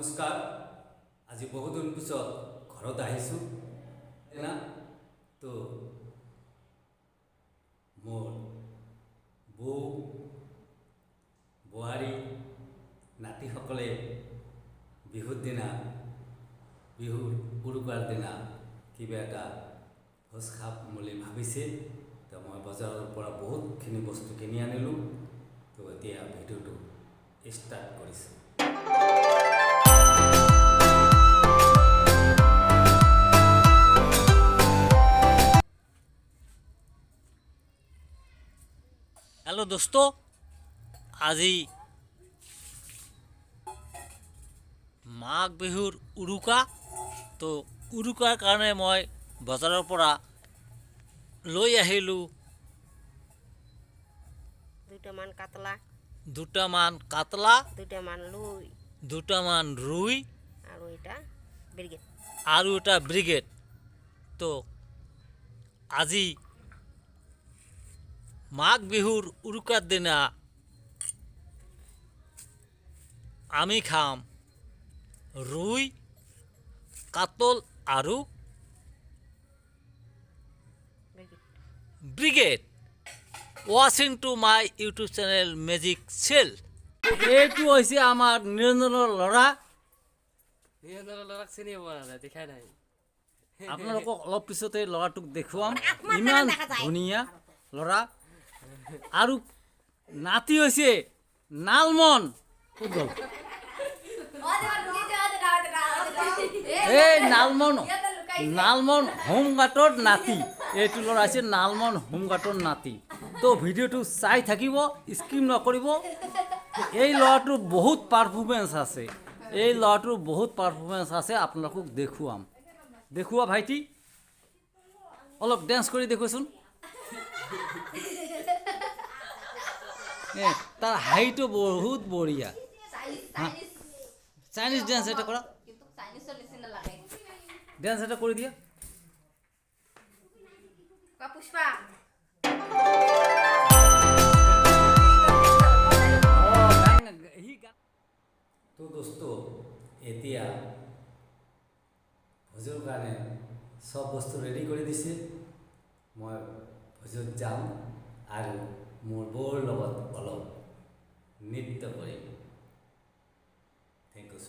নমস্কাৰ। আজি বহুদিন পিছত ঘৰত আহিছোঁ না, তো মোৰ বৌ বোৱাৰী নাতিসকলে বিহুৰ দিনা বিহুৰ উৰুকাৰ দিনা কিবা এটা ভোজ খাম বুলি ভাবিছে। তো মই বজাৰৰ পৰা বহুতখিনি বস্তু কিনি আনিলোঁ। তো এতিয়া ভিডিঅ'টো ষ্টাৰ্ট কৰিছোঁ। हेलो दोस्तों, আজি মাঘ বিহুৰ উৰুকা। তো উৰুকাৰ কাৰণে মই বজাৰৰ পৰা লৈ আহিলোঁ দুটামান কাতলা, দুটামান ৰুই আৰু এটা ব্ৰিগেড। তো আজি মাঘ বিহুৰ উৰুকাৰ দিনা আমি খাম ৰুই, কাতল আৰু ব্ৰিগেড। Watching to my YouTube channel magic চেল। এইটো হৈছে আমাৰ নিৰঞ্জনৰ ল'ৰা। চিনি পোৱা নাই, দেখাই নাই। আপোনালোকক অলপ পিছতে ল'ৰাটোক দেখুৱাম। ইমান ধুনীয়া ল'ৰা। আৰু নাতি হৈছে নালমন। এই নালমন হোমগাৰ্ডৰ নাতি। এইটো ল'ৰা হৈছে নালমন হোমগাৰ্ডৰ নাতি। তো ভিডিঅ'টো চাই থাকিব, স্কিপ নকৰিব। এই ল'ৰাটোৰ বহুত পাৰফৰ্মেঞ্চ আছে, আপোনালোকক দেখুওৱা ভাইটি। অলপ ডেন্স কৰি দেখুৱাচোন। তাৰ হাইটো বহুত বঢ়িয়া। চাইনিজ ডেন্স এটা কৰা, ডেন্স এটা কৰি দিয়া। তো দোস্ত, এতিয়া ভোজৰ কাৰণে চব বস্তু ৰেডি কৰি দিছে। মই ভোজত যাম আৰু মোৰ বৌৰ লগত অলপ নৃত্য কৰিম। Thank U.